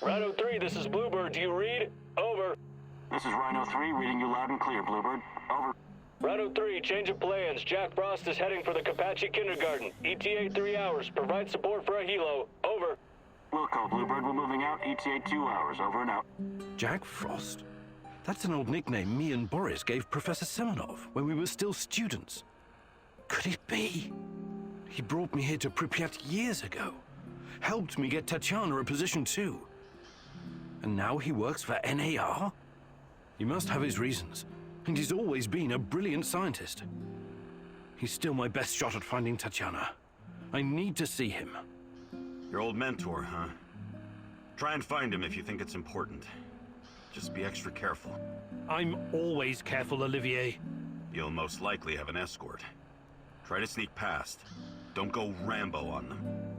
Rhino 3, this is Bluebird. Do you read? Over. This is Rhino 3, reading you loud and clear, Bluebird. Over. Rhino 3, change of plans. Jack Frost is heading for the Kapachi Kindergarten. ETA 3 hours. Provide support for a helo. Over. Wilco, Bluebird, we're moving out. ETA 2 hours. Over and out. Jack Frost? That's an old nickname me and Boris gave Professor Semenov when we were still students. Could it be? He brought me here to Pripyat years ago. Helped me get Tatiana a position too. And now he works for NAR? He must have his reasons, and he's always been a brilliant scientist. He's still my best shot at finding Tatiana. I need to see him. Your old mentor, huh? Try and find him if you think it's important. Just be extra careful. I'm always careful, Olivier. You'll most likely have an escort. Try to sneak past. Don't go Rambo on them.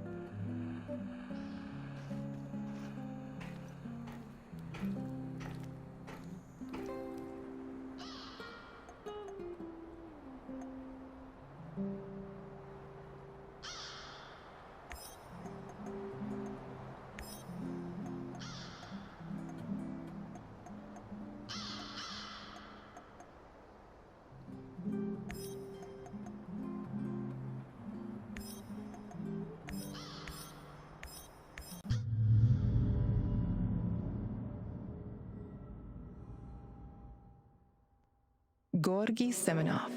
Georgy Semenov,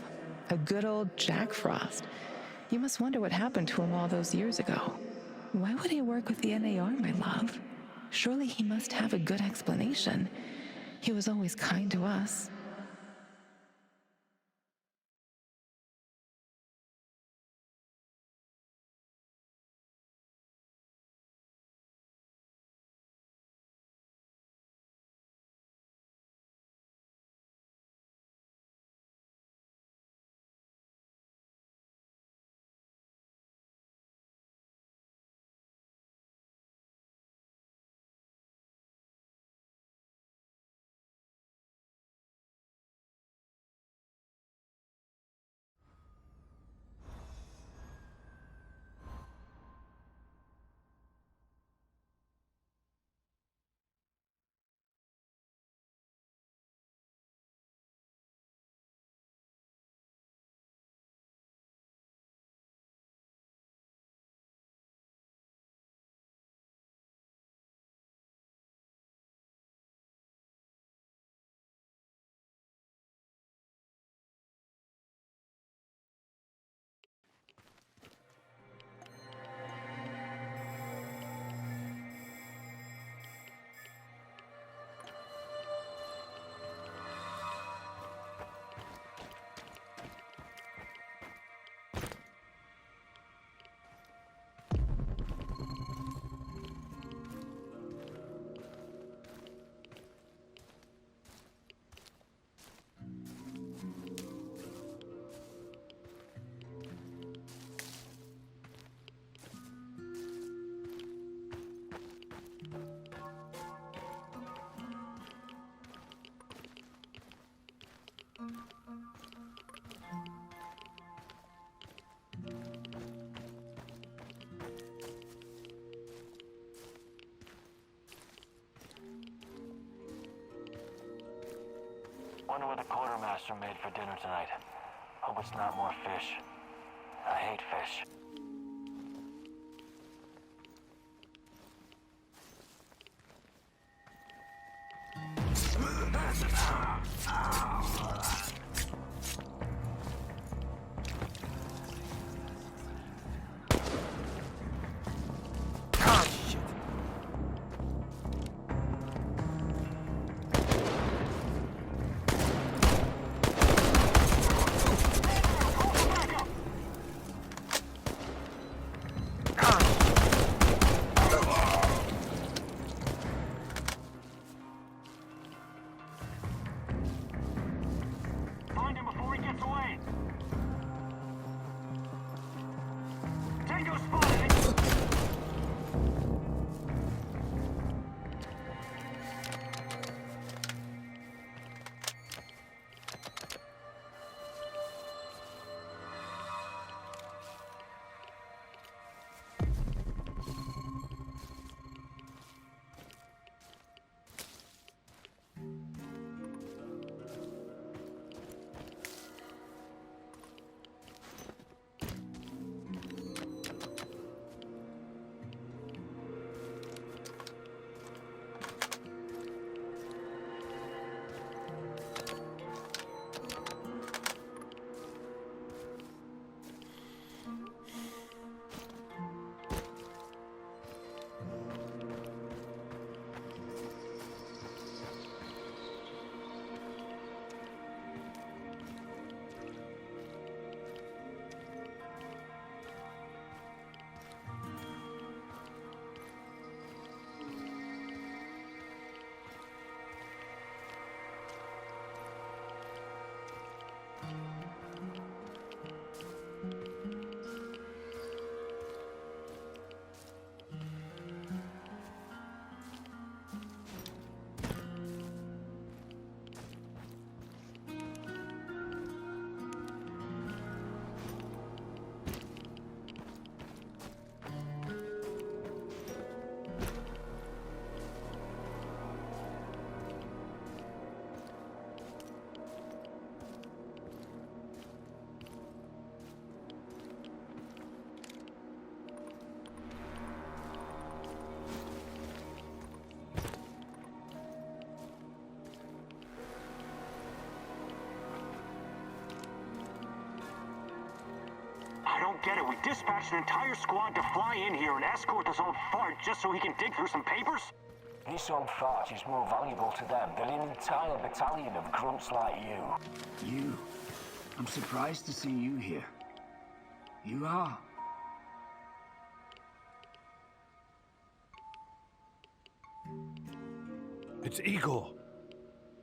a good old Jack Frost. You must wonder what happened to him all those years ago. Why would he work with the NAR, my love? Surely he must have a good explanation. He was always kind to us. Wonder what the quartermaster made for dinner tonight. Hope it's not more fish. I hate fish. Find him before he gets away. Tango spotted. I don't get it. We dispatched an entire squad to fly in here and escort this old fart just so he can dig through some papers? This old fart is more valuable to them than an entire battalion of grunts like you. You? I'm surprised to see you here. You are. It's Igor.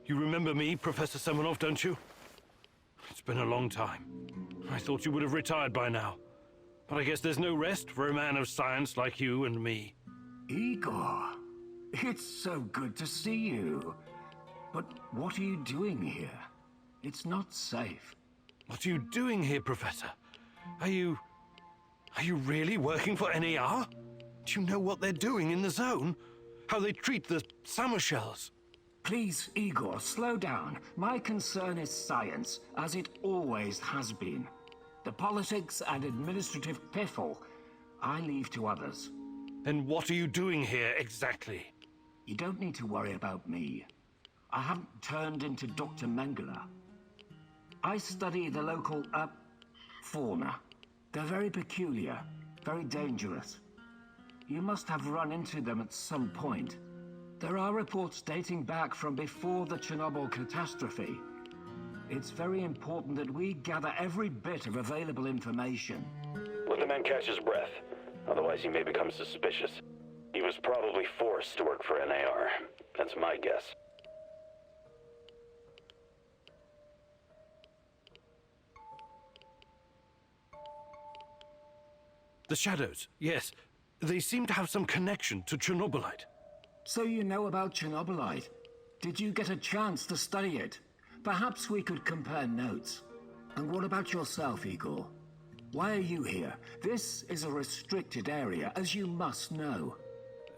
You remember me, Professor Semenov, don't you? It's been a long time. I thought you would have retired by now. But I guess there's no rest for a man of science like you and me. Igor, it's so good to see you. But what are you doing here? It's not safe. What are you doing here, Professor? Are you really working for NAR? Do you know what they're doing in the zone? How they treat the summer shells? Please, Igor, slow down. My concern is science, as it always has been. The politics and administrative piffle, I leave to others. Then what are you doing here exactly? You don't need to worry about me. I haven't turned into Dr. Mengele. I study the local, fauna. They're very peculiar, very dangerous. You must have run into them at some point. There are reports dating back from before the Chernobyl catastrophe. It's very important that we gather every bit of available information. Let the man catch his breath. Otherwise he may become suspicious. He was probably forced to work for NAR. That's my guess. The shadows, yes. They seem to have some connection to Chernobylite. So you know about Chernobylite. Did you get a chance to study it? Perhaps we could compare notes. And what about yourself, Igor? Why are you here? This is a restricted area, as you must know.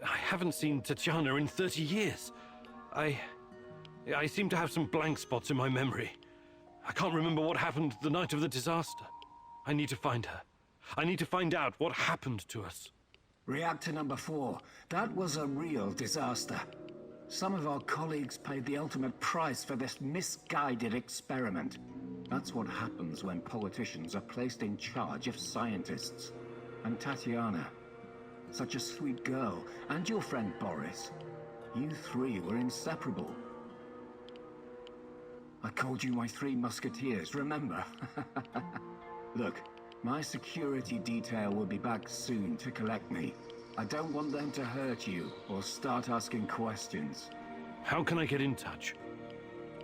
I haven't seen Tatiana in 30 years. I I seem to have some blank spots in my memory. I can't remember what happened the night of the disaster. I need to find her. I need to find out what happened to us. Reactor number 4. That was a real disaster. Some of our colleagues paid the ultimate price for this misguided experiment. That's what happens when politicians are placed in charge of scientists. And Tatiana, such a sweet girl, and your friend Boris, you three were inseparable. I called you my 3 musketeers, remember? Look, my security detail will be back soon to collect me. I don't want them to hurt you or start asking questions. How can I get in touch?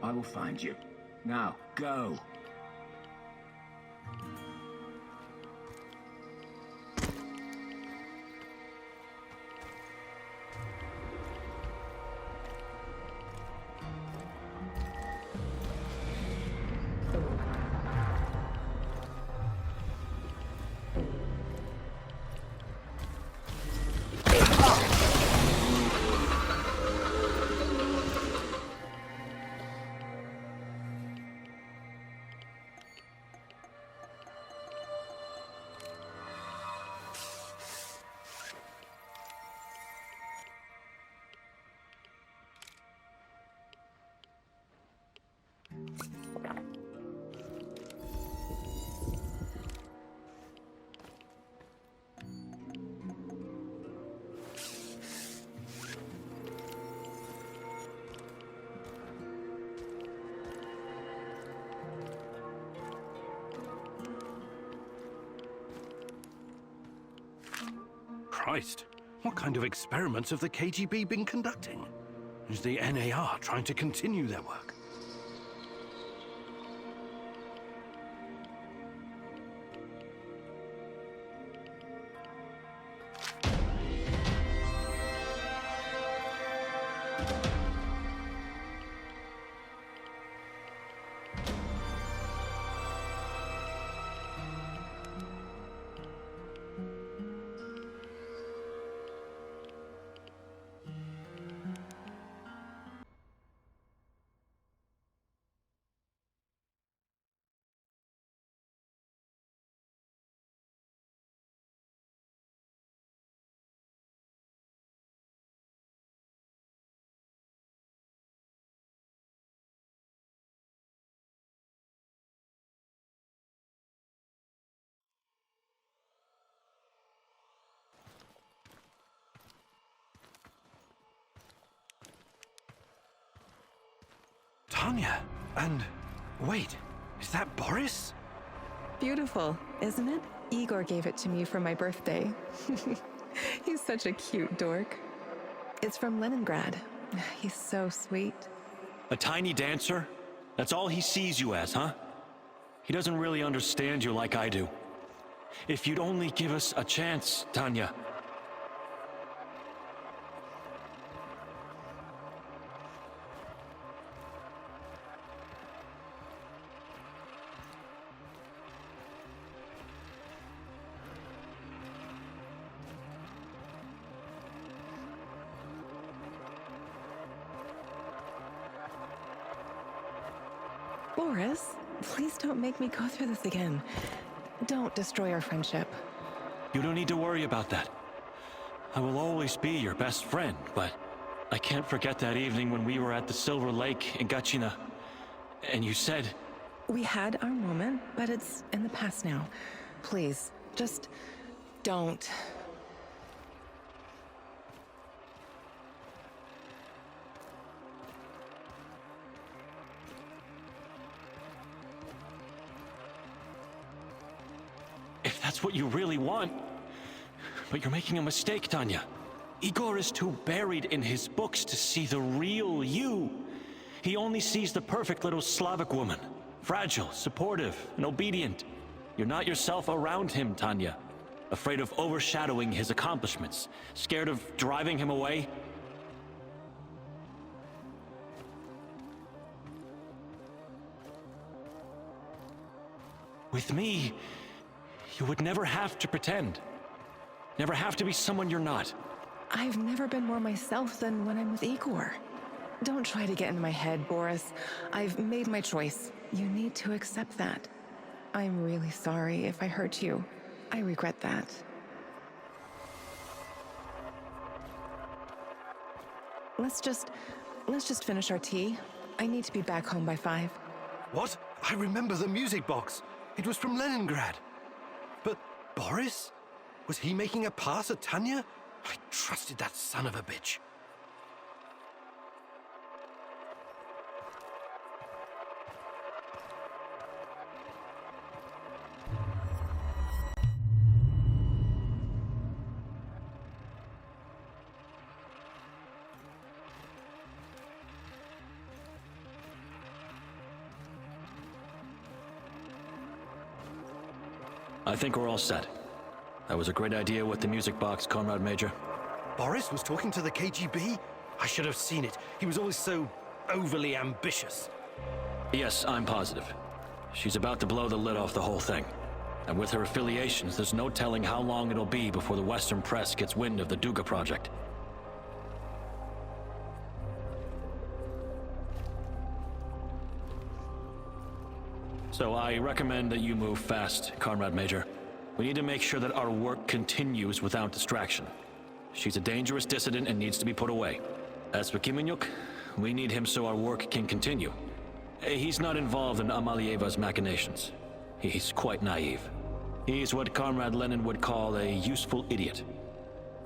I will find you. Now, go. Christ, what kind of experiments have the KGB been conducting? Is the NAR trying to continue their work? Tanya, and wait, is that Boris? Beautiful, isn't it? Igor gave it to me for my birthday. He's such a cute dork. It's from Leningrad. He's so sweet. A tiny dancer? That's all he sees you as, huh? He doesn't really understand you like I do. If you'd only give us a chance, Tanya. Boris, please don't make me go through this again. Don't destroy our friendship. You don't need to worry about that. I will always be your best friend, but I can't forget that evening when we were at the Silver Lake in Gachina, and you said... We had our moment, but it's in the past now. Please, just don't. If that's what you really want... But you're making a mistake, Tanya. Igor is too buried in his books to see the real you. He only sees the perfect little Slavic woman. Fragile, supportive, and obedient. You're not yourself around him, Tanya. Afraid of overshadowing his accomplishments. Scared of driving him away. With me, you would never have to pretend. Never have to be someone you're not. I've never been more myself than when I'm with Igor. Don't try to get into my head, Boris. I've made my choice. You need to accept that. I'm really sorry if I hurt you. I regret that. Let's just finish our tea. I need to be back home by 5. What? I remember the music box. It was from Leningrad. But Boris? Was he making a pass at Tanya? I trusted that son of a bitch. I think we're all set. That was a great idea with the music box, Comrade Major. Boris was talking to the KGB? I should have seen it. He was always so overly ambitious. Yes, I'm positive. She's about to blow the lid off the whole thing. And with her affiliations, there's no telling how long it'll be before the Western press gets wind of the Duga project. So I recommend that you move fast, Comrade Major. We need to make sure that our work continues without distraction. She's a dangerous dissident and needs to be put away. As for Kimenyuk, we need him so our work can continue. He's not involved in Amalieva's machinations. He's quite naive. He's what Comrade Lenin would call a useful idiot.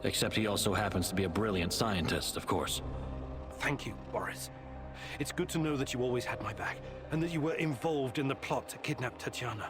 Except he also happens to be a brilliant scientist, of course. Thank you, Boris. It's good to know that you always had my back, and that you were involved in the plot to kidnap Tatiana.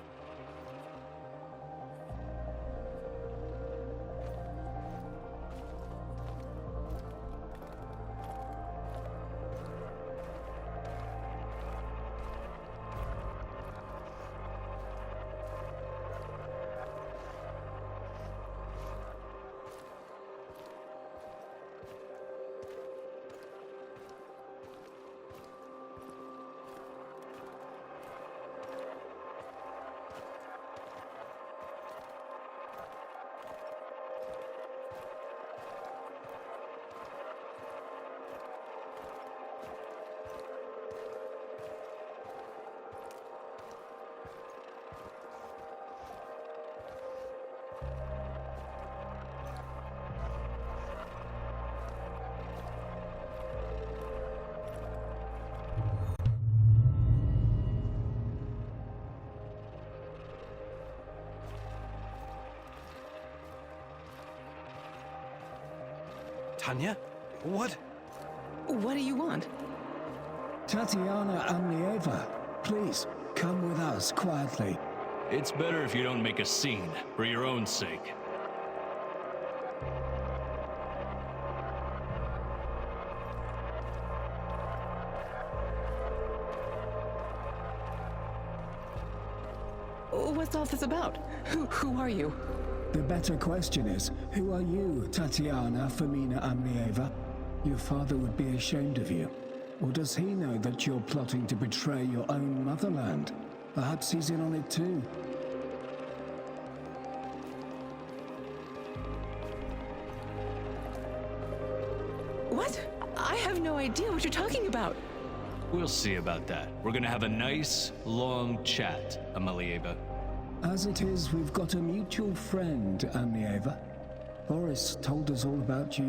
Tanya? What? What do you want? Tatiana Amlieva, please, come with us quietly. It's better if you don't make a scene, for your own sake. What's all this about? Who are you? The better question is, who are you, Tatiana Femina Amlieva? Your father would be ashamed of you. Or does he know that you're plotting to betray your own motherland? Perhaps he's in on it too. What? I have no idea what you're talking about. We'll see about that. We're gonna have a nice, long chat, Amalieva. As it is, we've got a mutual friend, Amlieva. Boris told us all about you.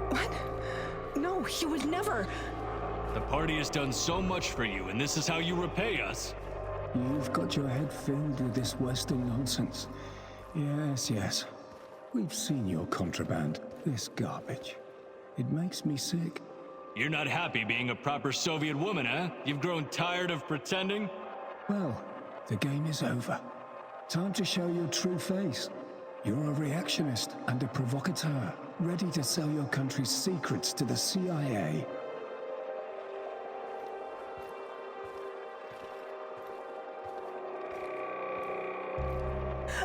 What? No, he would never. The party has done so much for you, and this is how you repay us. You've got your head filled with this Western nonsense. Yes, yes. We've seen your contraband, this garbage. It makes me sick. You're not happy being a proper Soviet woman, huh? You've grown tired of pretending? Well, the game is over. Time to show your true face. You're a reactionist and a provocateur, ready to sell your country's secrets to the CIA.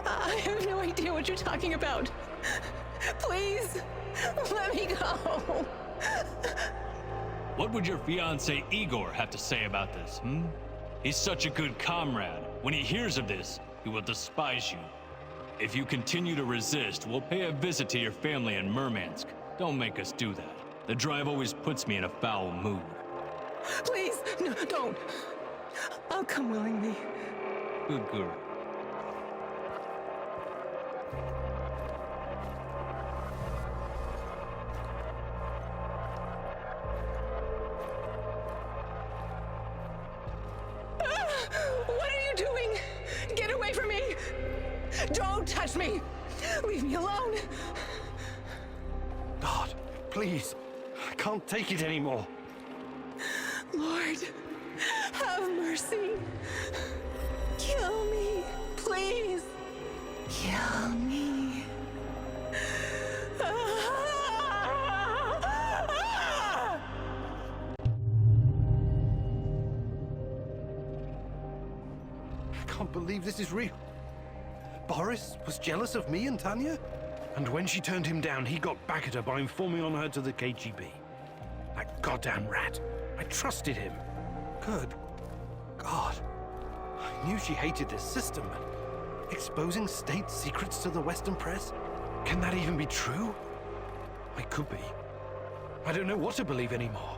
I have no idea what you're talking about. Please, let me go. What would your fiancé Igor have to say about this, hmm? He's such a good comrade. When he hears of this, he will despise you. If you continue to resist, we'll pay a visit to your family in Murmansk. Don't make us do that. The drive always puts me in a foul mood. Please, no, don't. I'll come willingly. Good girl. What are you doing? Get away from me! Don't touch me! Leave me alone! God, please. I can't take it anymore. Lord, have mercy. Kill me, please. Kill me. I can't believe this is real. Boris was jealous of me and Tanya? And when she turned him down, he got back at her by informing on her to the KGB. That goddamn rat. I trusted him. Good God. I knew she hated this system, but exposing state secrets to the Western press? Can that even be true? I could be. I don't know what to believe anymore.